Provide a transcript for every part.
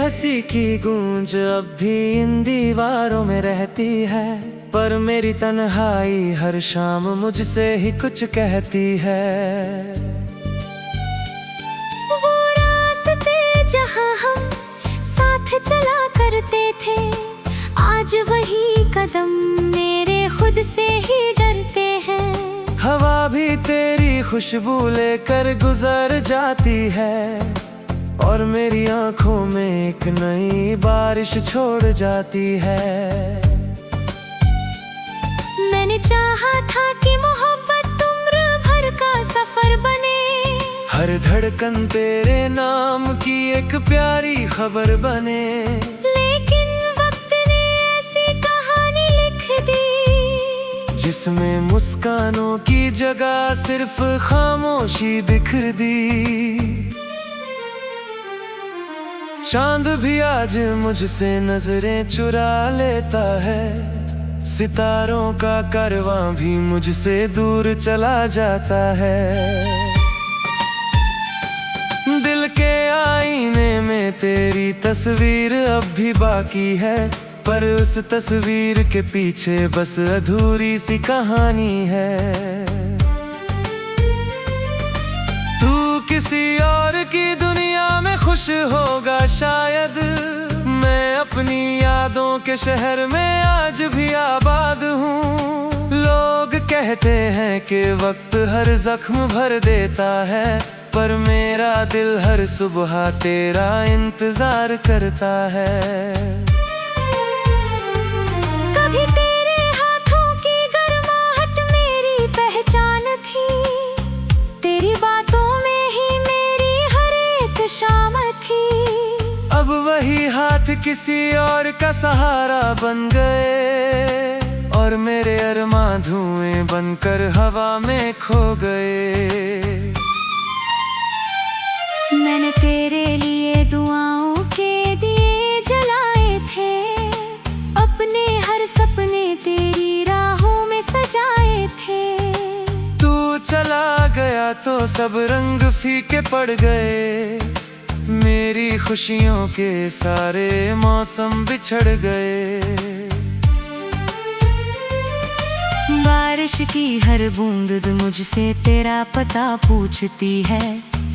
हंसी की गूंज अब भी इन दीवारों में रहती है, पर मेरी तन्हाई हर शाम मुझसे ही कुछ कहती है। वो रास्ते जहाँ हम साथ चला करते थे, आज वही कदम मेरे खुद से ही डरते हैं। हवा भी तेरी खुशबू लेकर गुजर जाती है, और मेरी आंखों में एक नई बारिश छोड़ जाती है। मैंने चाहा था कि मोहब्बत उम्र भर का सफर बने, हर धड़कन तेरे नाम की एक प्यारी खबर बने। लेकिन वक्त ने ऐसी कहानी लिख दी, जिसमें मुस्कानों की जगह सिर्फ खामोशी दिख दी। चांद भी आज मुझसे नजरें चुरा लेता है, सितारों का कारवां भी मुझसे दूर चला जाता है। दिल के आईने में तेरी तस्वीर अब भी बाकी है, पर उस तस्वीर के पीछे बस अधूरी सी कहानी है। तू किसी और की दुनिया में खुश होगा शायद, मैं अपनी यादों के शहर में आज भी आबाद हूँ। लोग कहते हैं कि वक्त हर जख्म भर देता है, पर मेरा दिल हर सुबह तेरा इंतजार करता है। कभी तेरे हाथों की गर्माहट मेरी पहचान थी, तेरी बातों में ही मेरी हर एक शाम थी। अब वही हाथ किसी और का सहारा बन गए, और मेरे अरमां धुएं बनकर हवा में खो गए। मैंने तेरे लिए दुआओं के दिए जलाए थे, अपने हर सपने तेरी राहों में सजाए थे। तू चला गया तो सब रंग फीके पड़ गए, मेरी खुशियों के सारे मौसम बिछड़ गए। बारिश की हर बूंद मुझसे तेरा पता पूछती है,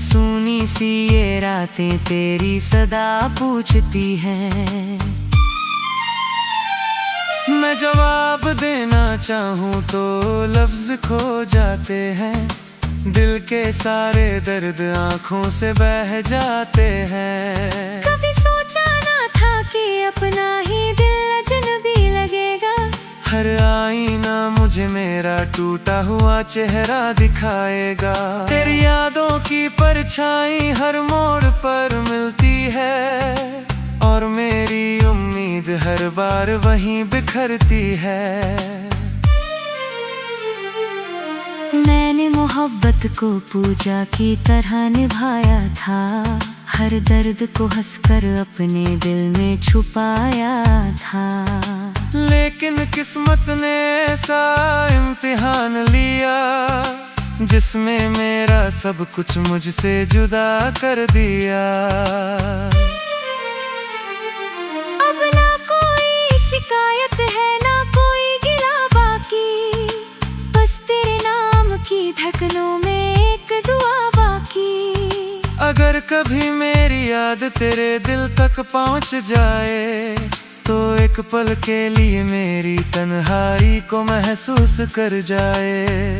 सूनी सी ये रातें तेरी सदा पूछती हैं। मैं जवाब देना चाहूँ तो लफ्ज खो जाते हैं, दिल के सारे दर्द आँखों से बह जाते हैं। कभी सोचा ना था कि अपना ही दिल अजनबी लगेगा, हर आईना मुझे मेरा टूटा हुआ चेहरा दिखाएगा। तेरी यादों की परछाई हर मोड़ पर मिलती है, और मेरी उम्मीद हर बार वहीं बिखरती है। मैंने मोहब्बत को पूजा की तरह निभाया था, हर दर्द को हंसकर अपने दिल में छुपाया था। लेकिन किस्मत ने ऐसा इम्तिहान लिया, जिसमें मेरा सब कुछ मुझसे जुदा कर दिया। अब ना कोई शिकायत है ना कोई गिला बाकी, बस तेरे नाम की धड़कनों में एक दुआ बाकी। अगर कभी मेरी याद तेरे दिल तक पहुंच जाए, तो एक पल के लिए मेरी तन्हाई को महसूस कर जाए।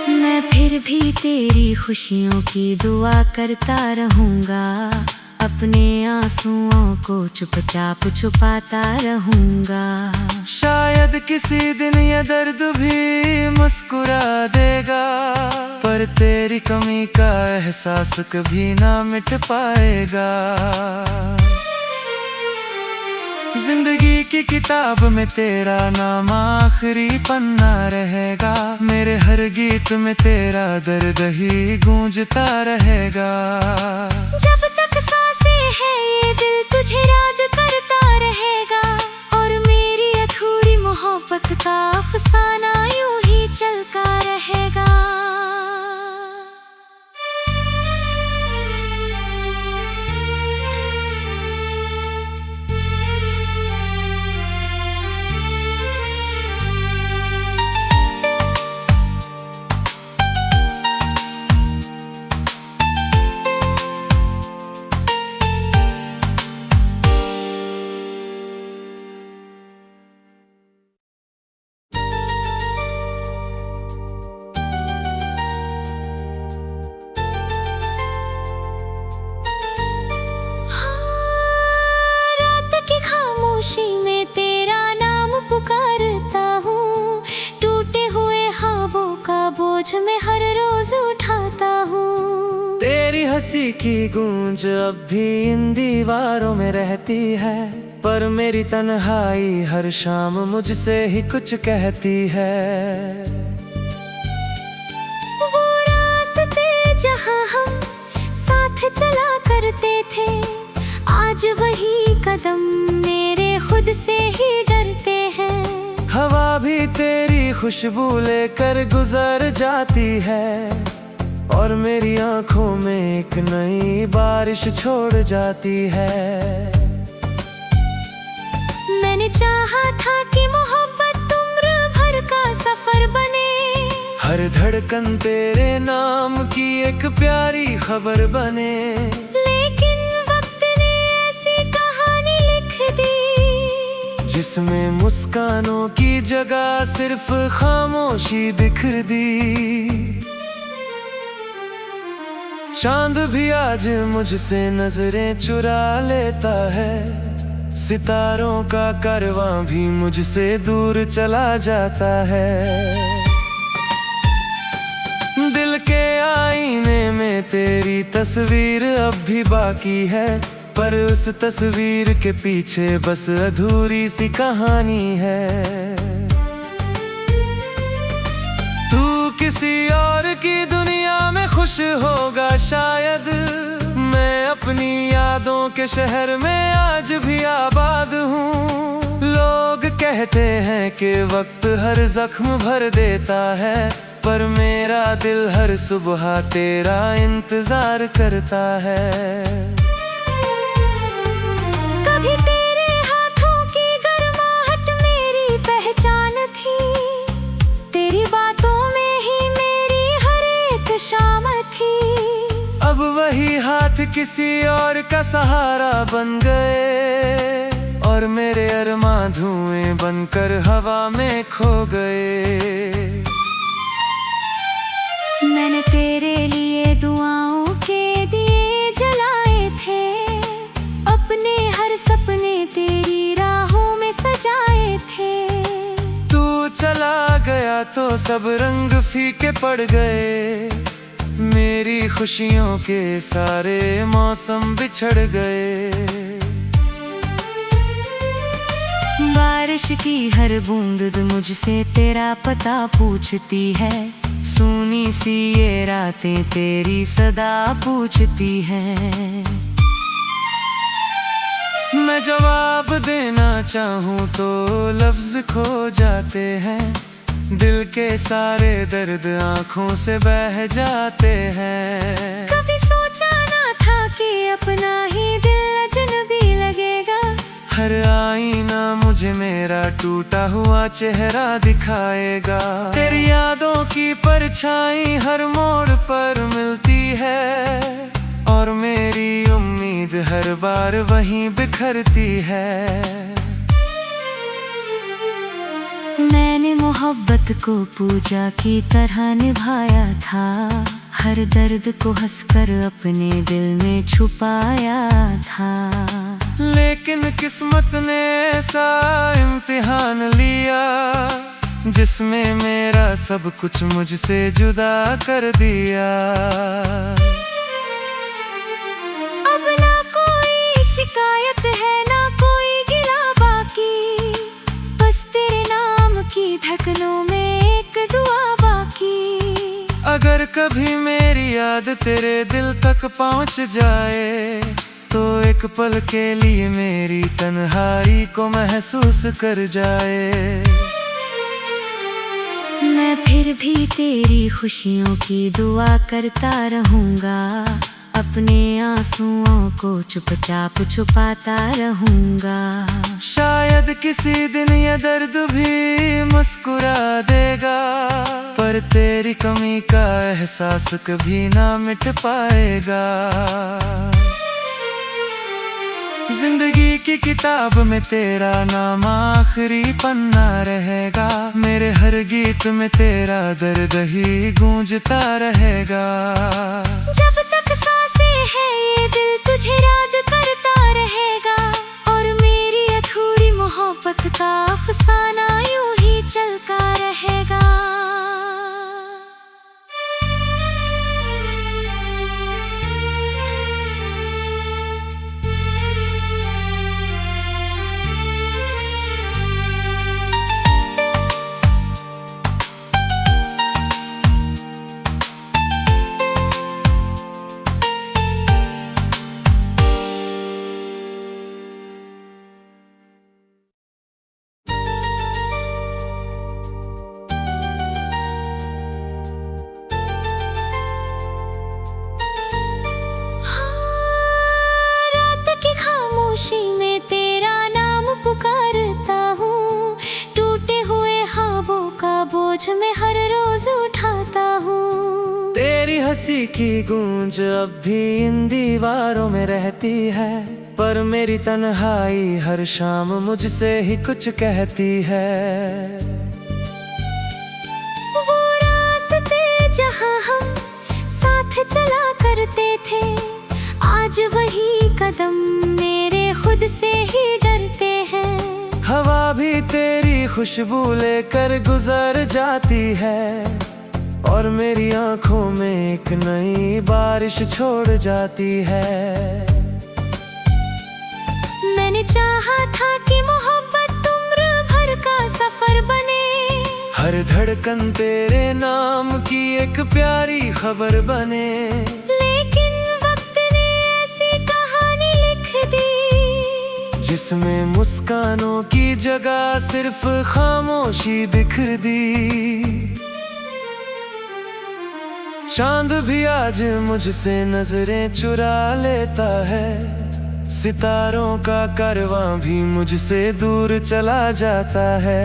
मैं फिर भी तेरी खुशियों की दुआ करता रहूंगा, अपने आंसुओं को चुपचाप छुपाता रहूंगा। शायद किसी दिन ये दर्द भी मुस्कुरा देगा, पर तेरी कमी का एहसास कभी ना मिट पाएगा। जिंदगी की किताब में तेरा नाम आखिरी पन्ना रहेगा, मेरे हर गीत में तेरा दर्द ही गूंजता रहेगा। जब तक सांसें हैं ये दिल तुझे याद करता रहेगा, और मेरी अधूरी मोहब्बत का अफसाना यूं ही चलता रहेगा। ख्वाबों का बोझ मैं हर रोज उठाता हूँ। तेरी हंसी की गूंज अब भी इन दीवारों में रहती है, पर मेरी तन्हाई हर शाम मुझसे ही कुछ कहती है। वो रास्ते जहाँ हम साथ चला करते थे, आज वही कदम मेरे खुद से ही डरते हैं। हवा भी तेरी खुशबू लेकर गुजर जाती है, और मेरी आंखों में एक नई बारिश छोड़ जाती है। मैंने चाहा था कि मोहब्बत उम्र भर का सफर बने, हर धड़कन तेरे नाम की एक प्यारी खबर बने। लेकिन वक्त ने ऐसी कहानी लिख दी, जिसमें मुस्कानों की जगह सिर्फ खामोशी दिख दी। चांद भी आज मुझसे नजरें चुरा लेता है, सितारों का कारवां भी मुझसे दूर चला जाता है। दिल के आईने में तेरी तस्वीर अब भी बाकी है, पर उस तस्वीर के पीछे बस अधूरी सी कहानी है। तू किसी और की दुनिया में खुश होगा शायद, मैं अपनी यादों के शहर में आज भी आबाद हूँ। लोग कहते हैं कि वक्त हर जख्म भर देता है, पर मेरा दिल हर सुबह तेरा इंतजार करता है। कभी तेरे हाथों की गर्माहट मेरी पहचान थी, तेरी बातों में ही मेरी हर एक शाम थी। अब वही हाथ किसी और का सहारा बन गए, और मेरे अरमां धुएं बनकर हवा में खो गए। मैंने तेरे लिए दुआओं के दिए जलाए थे, अपने हर सपने तेरी राहों में सजाए थे। तू चला गया तो सब रंग फीके पड़ गए, मेरी खुशियों के सारे मौसम बिछड़ गए। बारिश की हर बूंद मुझसे तेरा पता पूछती है, सूनी सी ये रातें तेरी सदा पूछती हैं। मैं जवाब देना चाहूँ तो लफ्ज खो जाते हैं, दिल के सारे दर्द आँखों से बह जाते हैं। कभी सोचा ना था कि अपना ही दिल अजनबी लगेगा, हर आईना मुझे मेरा टूटा हुआ चेहरा दिखाएगा। तेरी यादों की परछाई हर मोड़ पर मिलती है, और मेरी उम्मीद हर बार वहीं बिखरती है। मैंने मोहब्बत को पूजा की तरह निभाया था, हर दर्द को हंसकर अपने दिल में छुपाया था। लेकिन किस्मत ने ऐसा इम्तिहान लिया, जिसमें मेरा सब कुछ मुझसे जुदा कर दिया। अब ना कोई शिकायत है, ना कोई गिला बाकी, बस तेरे नाम की धड़कनों में एक दुआ बाकी। अगर कभी मेरी याद तेरे दिल तक पहुंच जाए, तो एक पल के लिए मेरी तन्हाई को महसूस कर जाए। मैं फिर भी तेरी खुशियों की दुआ करता रहूंगा, अपने आंसुओं को चुपचाप छुपाता रहूंगा। शायद किसी दिन ये दर्द भी मुस्कुरा देगा, पर तेरी कमी का एहसास कभी ना मिट पाएगा। जिंदगी की किताब में तेरा नाम आखिरी पन्ना रहेगा, मेरे हर गीत में तेरा दर्द ही गूंजता रहेगा। जब तक सांसें है ये दिल तुझे याद करता रहेगा, और मेरी अधूरी मोहब्बत का अफसाना यूं ही चलता रहेगा। हर रोज उठाता हूँ। तेरी हंसी की गूंज अब भी इन दीवारों में रहती है, पर मेरी तन्हाई हर शाम मुझसे ही कुछ कहती है। वो रास्ते जहाँ हम साथ चला करते थे, आज वही कदम मेरे खुद से ही डरते हैं। हवा भी तेरी खुशबू लेकर गुजर जाती है, और मेरी आंखों में एक नई बारिश छोड़ जाती है। मैंने चाहा था कि मोहब्बत उम्र भर का सफर बने, हर धड़कन तेरे नाम की एक प्यारी खबर बने। लेकिन वक्त ने ऐसी कहानी लिख दी, जिसमें मुस्कानों की जगह सिर्फ खामोशी दिख दी। चांद भी आज मुझसे नजरें चुरा लेता है, सितारों का कारवां भी मुझसे दूर चला जाता है।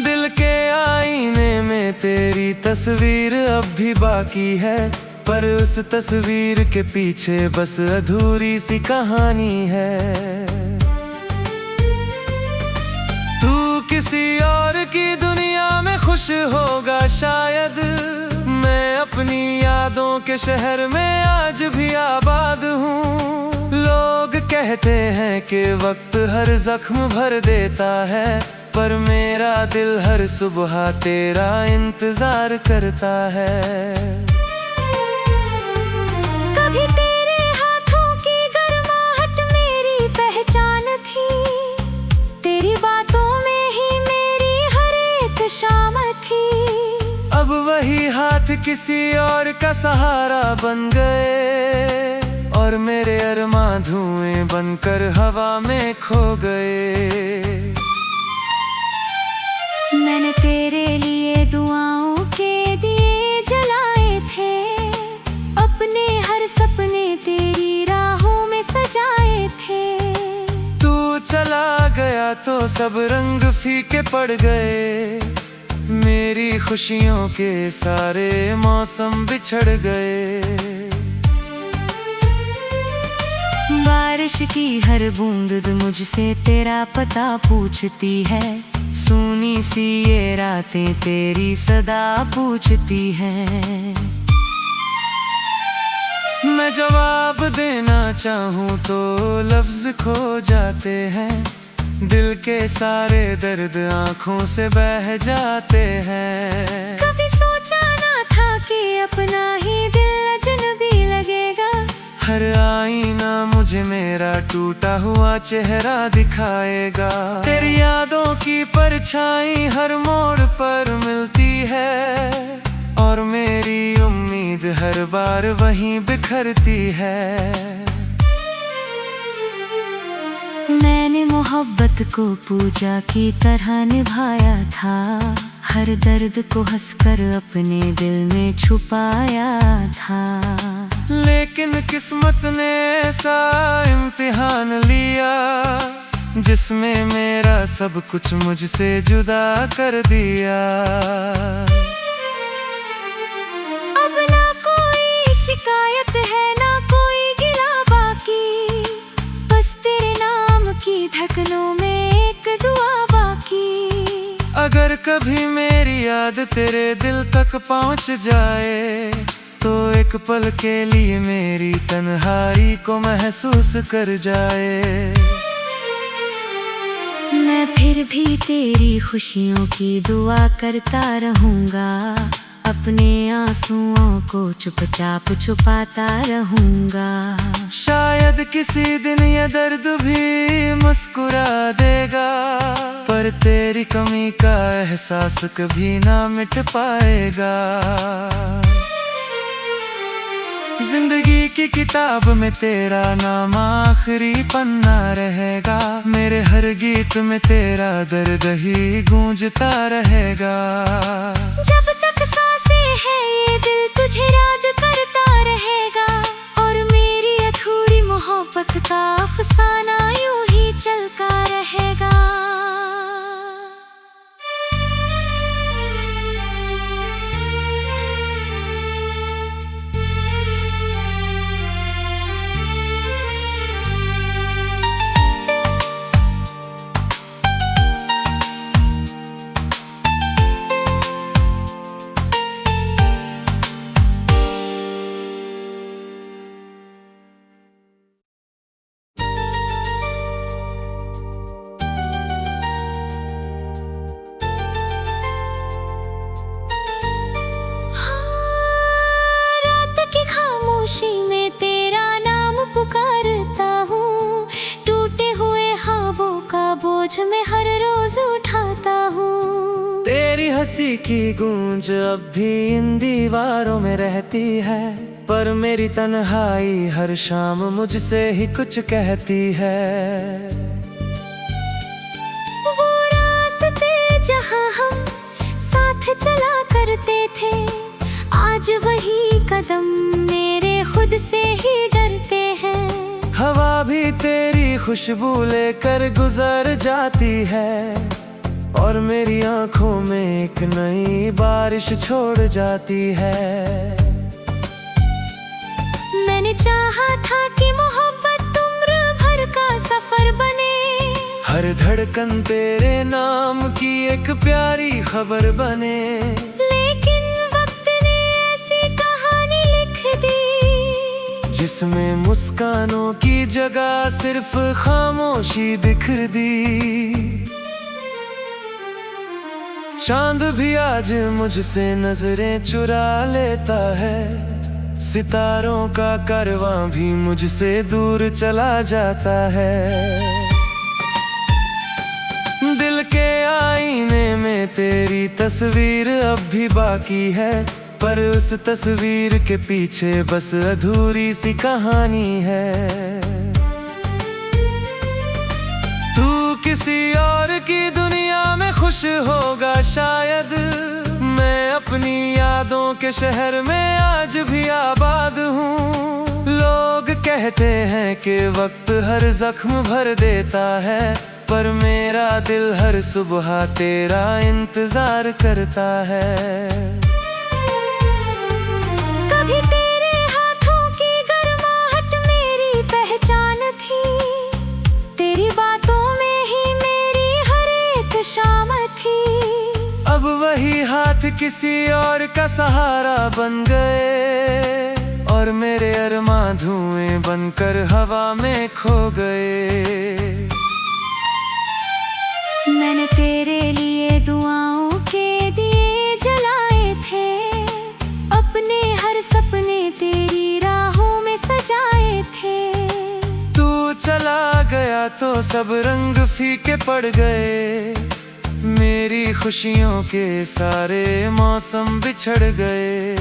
दिल के आईने में तेरी तस्वीर अब भी बाकी है, पर उस तस्वीर के पीछे बस अधूरी सी कहानी है। तू किसी और की दुनिया में खुश होगा शायद, मैं अपनी यादों के शहर में आज भी आबाद हूँ। लोग कहते हैं कि वक्त हर जख्म भर देता है, पर मेरा दिल हर सुबह तेरा इंतजार करता है। कभी तेरे हाथों की गर्माहट मेरी पहचान थी, तेरी बातों में ही मेरी हर एक शाम थी। अब वही हाथ किसी और का सहारा बन गए, और मेरे अरमां धुएं बनकर हवा में खो गए। मैंने तेरे लिए दुआओं के दिए जलाए थे, अपने हर सपने तेरी राहों में सजाए थे। तू चला गया तो सब रंग फीके पड़ गए, मेरी खुशियों के सारे मौसम बिछड़ गए। बारिश की हर बूंद मुझसे तेरा पता पूछती है, सूनी सी ये रातें तेरी सदा पूछती हैं। मैं जवाब देना चाहूँ तो लफ्ज खो जाते हैं, दिल के सारे दर्द आँखों से बह जाते हैं। कभी सोचा ना था कि अपना ही दिल अजनबी लगेगा, हर आईना मुझे मेरा टूटा हुआ चेहरा दिखाएगा। तेरी यादों की परछाई हर मोड़ पर मिलती है, और मेरी उम्मीद हर बार वहीं बिखरती है। मैंने मोहब्बत को पूजा की तरह निभाया था, हर दर्द को हंसकर अपने दिल में छुपाया था। लेकिन किस्मत ने ऐसा इम्तिहान लिया, जिसमें मेरा सब कुछ मुझसे जुदा कर दिया। अब ना कोई शिकायत है ना कोई गिला बाकी, बस तेरे नाम की धड़कनों में एक दुआ बाकी। अगर कभी मेरी याद तेरे दिल तक पहुंच जाए, तो एक पल के लिए मेरी तन्हाई को महसूस कर जाए। मैं फिर भी तेरी खुशियों की दुआ करता रहूंगा, अपने आंसुओं को चुपचाप छुपाता रहूंगा। शायद किसी दिन ये दर्द भी मुस्कुरा देगा, पर तेरी कमी का एहसास कभी ना मिट पाएगा। जिंदगी की किताब में तेरा नाम आखिरी पन्ना रहेगा, मेरे हर गीत में तेरा दर्द ही गूंजता रहेगा। जब तक सांसें हैं ये दिल तुझे याद करता रहेगा, और मेरी अधूरी मोहब्बत का अफसाना यूं ही चलता रहेगा। हंसी की गूंज अब भी इन दीवारों में रहती है, पर मेरी तन्हाई हर शाम मुझसे ही कुछ कहती है। वो रास्ते जहाँ हम साथ चला करते थे, आज वही कदम मेरे खुद से ही डरते हैं। हवा भी तेरी खुशबू लेकर गुजर जाती है, और मेरी आंखों में एक नई बारिश छोड़ जाती है। मैंने चाहा था कि मोहब्बत उम्र भर का सफर बने, हर धड़कन तेरे नाम की एक प्यारी खबर बने। लेकिन वक्त ने ऐसी कहानी लिख दी, जिसमें मुस्कानों की जगह सिर्फ खामोशी दिख दी। चांद भी आज मुझसे नजरें चुरा लेता है, सितारों का कारवां भी मुझसे दूर चला जाता है। दिल के आईने में तेरी तस्वीर अब भी बाकी है, पर उस तस्वीर के पीछे बस अधूरी सी कहानी है। तू किसी और की दुनिया में खुश होगा शायद, मैं अपनी यादों के शहर में आज भी आबाद हूँ। लोग कहते हैं कि वक्त हर जख्म भर देता है, पर मेरा दिल हर सुबह तेरा इंतजार करता है। कभी तेरे हाथों की गर्माहट मेरी पहचान थी, तेरी बातों में ही मेरी हर एक शाम थी। अब वही हाथ किसी और का सहारा बन गए, और मेरे अरमां धुएं बनकर हवा में खो गए। मैंने तेरे लिए दुआओं के दिए जलाए थे, अपने हर सपने तेरी राहों में सजाए थे। तू चला गया तो सब रंग फीके पड़ गए, मेरी खुशियों के सारे मौसम बिछड़ गए।